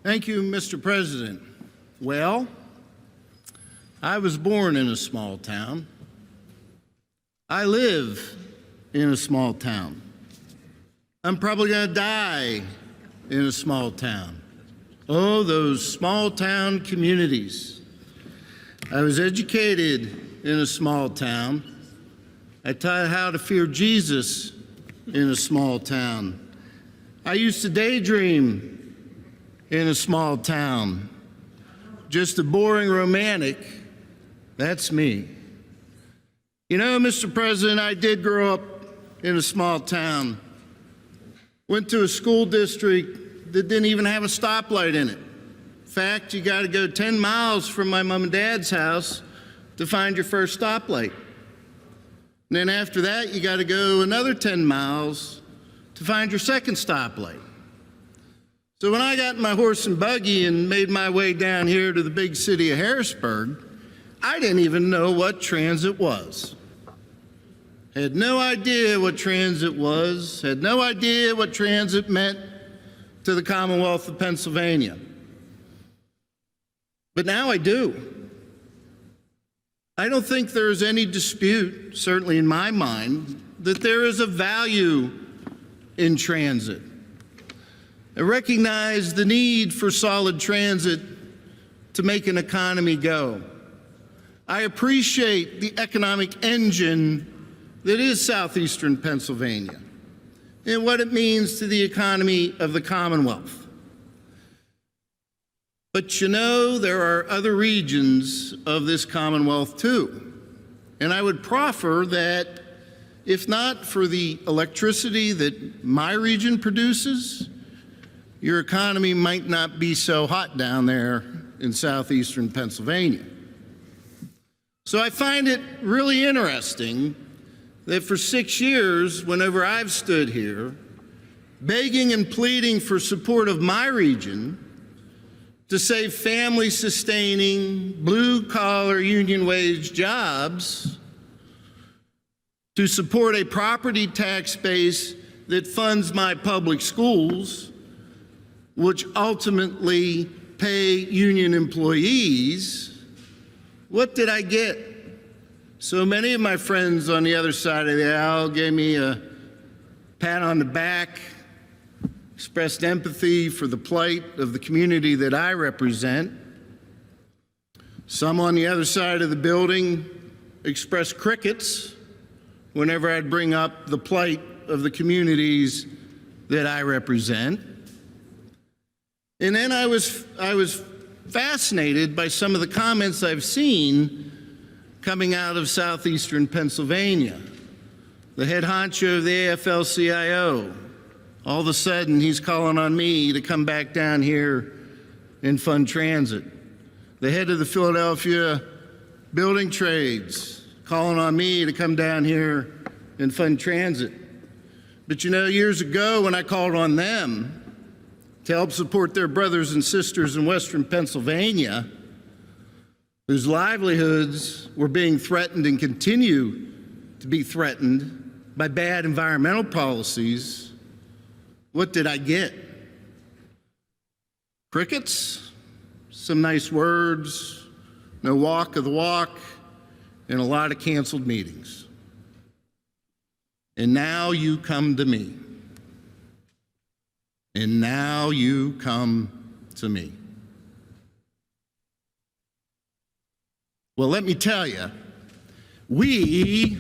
Thank you, Mr. President. Well, I was born in a small town. I live in a small town. I'm probably going to die in a small town. Oh, those small town communities. I was educated in a small town. I taught how to fear Jesus in a small town. I used to daydream in a small town. Just a boring romantic, that's me. You know, Mr. President, I did grow up in a small town. Went to a school district that didn't even have a stoplight in it. In fact, you got to go 10 miles from my mom and dad's house to find your first stoplight. And then after that, you got to go another 10 miles to find your second stoplight. So when I got in my horse and buggy and made my way down here to the big city of Harrisburg, I didn't even know what transit was. Had no idea what transit was, had no idea what transit meant to the Commonwealth of Pennsylvania. But now I do. I don't think there is any dispute, certainly in my mind, that there is a value in transit. I recognize the need for solid transit to make an economy go. I appreciate the economic engine that is southeastern Pennsylvania and what it means to the economy of the Commonwealth. But you know, there are other regions of this Commonwealth too. And I would proffer that if not for the electricity that my region produces, your economy might not be so hot down there in southeastern Pennsylvania. So I find it really interesting that for 6 years, whenever I've stood here, begging and pleading for support of my region to save family-sustaining, blue-collar, union-wage jobs, to support a property tax base that funds my public schools, which ultimately pay union employees, what did I get? So many of my friends on the other side of the aisle gave me a pat on the back, expressed empathy for the plight of the community that I represent. Some on the other side of the building expressed crickets whenever I'd bring up the plight of the communities that I represent. And then I was fascinated by some of the comments I've seen coming out of southeastern Pennsylvania. The head honcho of the AFL-CIO, all of a sudden he's calling on me to come back down here and fund transit. The head of the Philadelphia Building Trades calling on me to come down here and fund transit. But you know, years ago when I called on them to help support their brothers and sisters in Western Pennsylvania, whose livelihoods were being threatened and continue to be threatened by bad environmental policies, what did I get? Crickets, some nice words, no walk of the walk, and a lot of canceled meetings. And now you come to me. And now you come to me. Well, let me tell you, we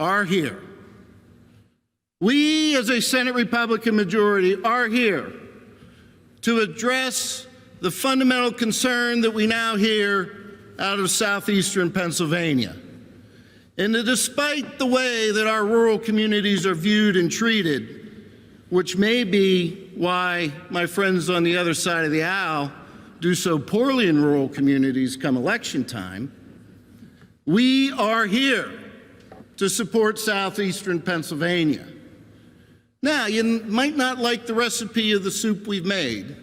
are here. We, as a Senate Republican majority, are here to address the fundamental concern that we now hear out of southeastern Pennsylvania. And that despite the way that our rural communities are viewed and treated, which may be why my friends on the other side of the aisle do so poorly in rural communities come election time, we are here to support southeastern Pennsylvania. Now, you might not like the recipe of the soup we've made,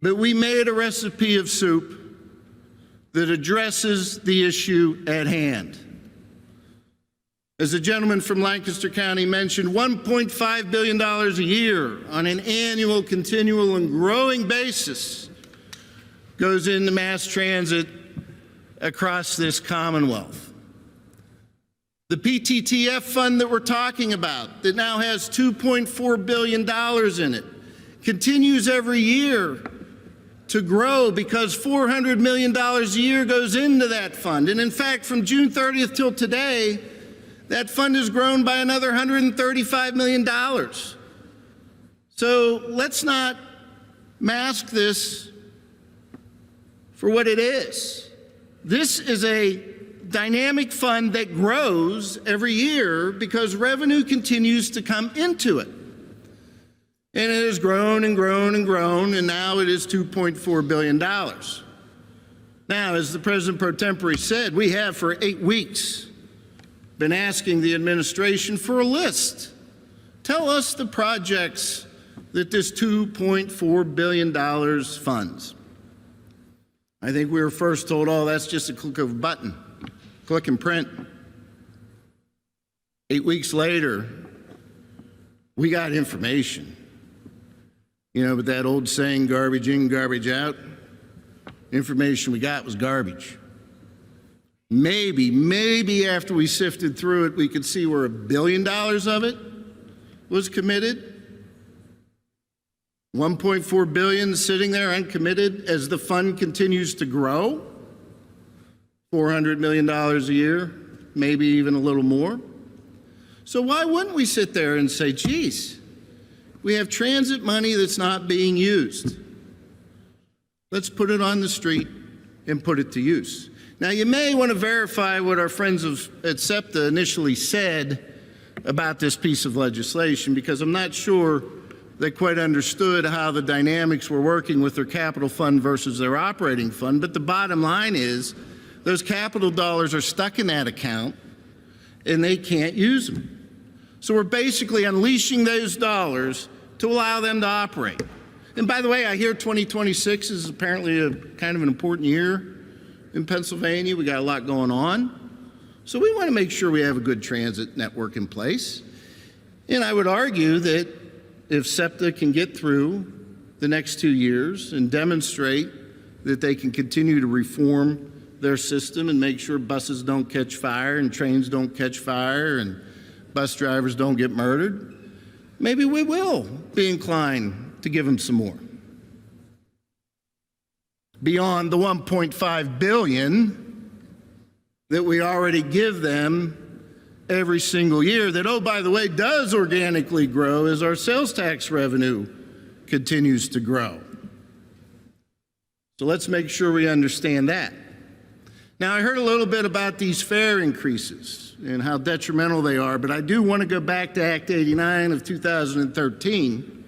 but we made a recipe of soup that addresses the issue at hand. As the gentleman from Lancaster County mentioned, $1.5 billion a year on an annual, continual, and growing basis goes into mass transit across this Commonwealth. The PTTF fund that we're talking about, that now has $2.4 billion in it, continues every year to grow because $400 million a year goes into that fund. And in fact, from June 30th till today, that fund has grown by another $135 million. So let's not mask this for what it is. This is a dynamic fund that grows every year because revenue continues to come into it. And it has grown and grown and grown, and now it is $2.4 billion. Now, as the President pro tempore said, we have for 8 weeks been asking the administration for a list. Tell us the projects that this $2.4 billion funds. I think we were first told, oh, that's just a click of a button, click and print. 8 weeks later, we got information. You know, but that old saying, garbage in, garbage out, information we got was garbage. Maybe after we sifted through it, we could see where $1 billion of it was committed. $1.4 billion sitting there uncommitted as the fund continues to grow. $400 million a year, maybe even a little more. So why wouldn't we sit there and say, geez, we have transit money that's not being used. Let's put it on the street and put it to use. Now, you may want to verify what our friends at SEPTA initially said about this piece of legislation, because I'm not sure they quite understood how the dynamics were working with their capital fund versus their operating fund. But the bottom line is those capital dollars are stuck in that account and they can't use them. So we're basically unleashing those dollars to allow them to operate. And by the way, I hear 2026 is apparently a kind of an important year in Pennsylvania. We got a lot going on. So we want to make sure we have a good transit network in place. And I would argue that if SEPTA can get through the next 2 years and demonstrate that they can continue to reform their system and make sure buses don't catch fire and trains don't catch fire and bus drivers don't get murdered, maybe we will be inclined to give them some more. Beyond the $1.5 billion that we already give them every single year that, oh, by the way, does organically grow as our sales tax revenue continues to grow. So let's make sure we understand that. Now, I heard a little bit about these fare increases and how detrimental they are, but I do want to go back to Act 89 of 2013,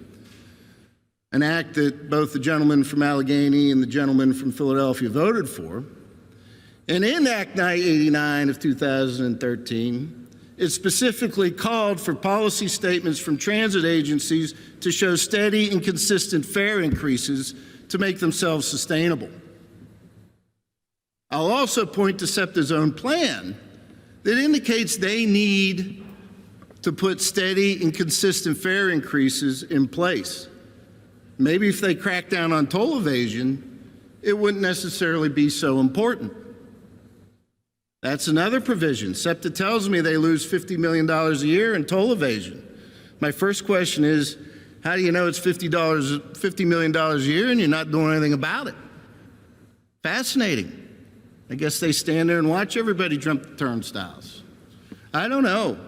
an act that both the gentleman from Allegheny and the gentleman from Philadelphia voted for. And in Act 89 of 2013, it specifically called for policy statements from transit agencies to show steady and consistent fare increases to make themselves sustainable. I'll also point to SEPTA's own plan that indicates they need to put steady and consistent fare increases in place. Maybe if they crack down on toll evasion, it wouldn't necessarily be so important. That's another provision. SEPTA tells me they lose $50 million a year in toll evasion. My first question is, how do you know it's $50 million a year and you're not doing anything about it? Fascinating. I guess they stand there and watch everybody jump the turnstiles. I don't know.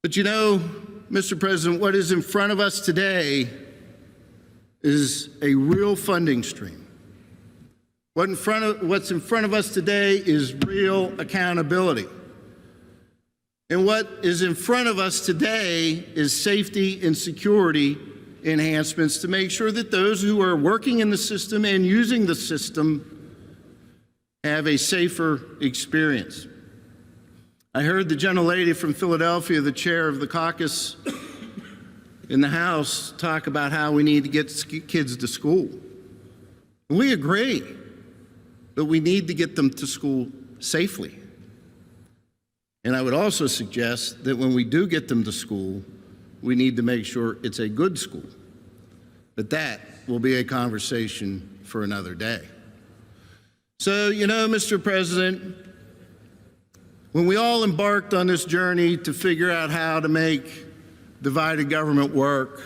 But you know, Mr. President, what is in front of us today is a real funding stream. What's in front of us today is real accountability. And what is in front of us today is safety and security enhancements to make sure that those who are working in the system and using the system have a safer experience. I heard the gentlelady from Philadelphia, the chair of the caucus in the House, talk about how we need to get kids to school. We agree, but we need to get them to school safely. And I would also suggest that when we do get them to school, we need to make sure it's a good school. But that will be a conversation for another day. So, you know, Mr. President, when we all embarked on this journey to figure out how to make divided government work,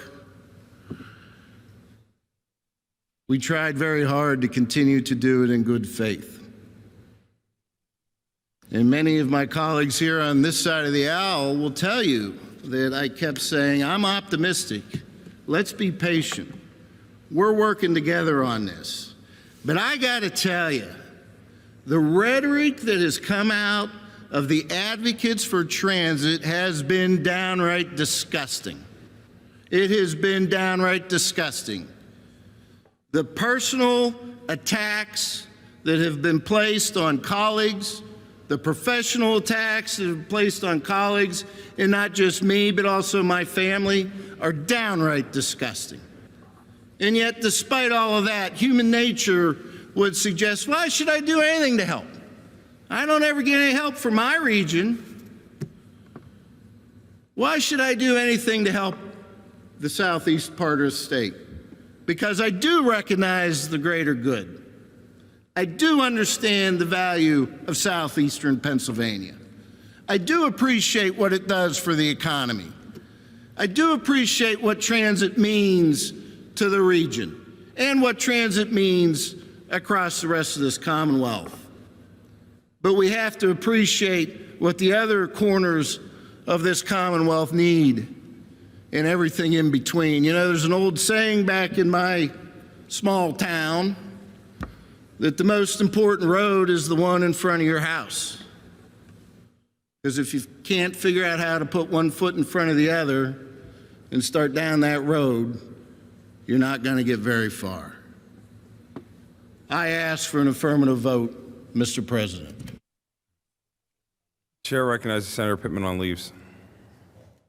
we tried very hard to continue to do it in good faith. And many of my colleagues here on this side of the aisle will tell you that I kept saying, I'm optimistic. Let's be patient. We're working together on this. But I got to tell you, the rhetoric that has come out of the advocates for transit has been downright disgusting. It has been downright disgusting. The personal attacks that have been placed on colleagues, the professional attacks that have been placed on colleagues, and not just me, but also my family, are downright disgusting. And yet, despite all of that, human nature would suggest, why should I do anything to help? I don't ever get any help from my region. Why should I do anything to help the southeast part of the state? Because I do recognize the greater good. I do understand the value of southeastern Pennsylvania. I do appreciate what it does for the economy. I do appreciate what transit means to the region and what transit means across the rest of this Commonwealth. But we have to appreciate what the other corners of this Commonwealth need and everything in between. You know, there's an old saying back in my small town that the most important road is the one in front of your house. Because if you can't figure out how to put one foot in front of the other and start down that road, you're not going to get very far. I ask for an affirmative vote, Mr. President. Chair recognizes Senator Pittman on leaves.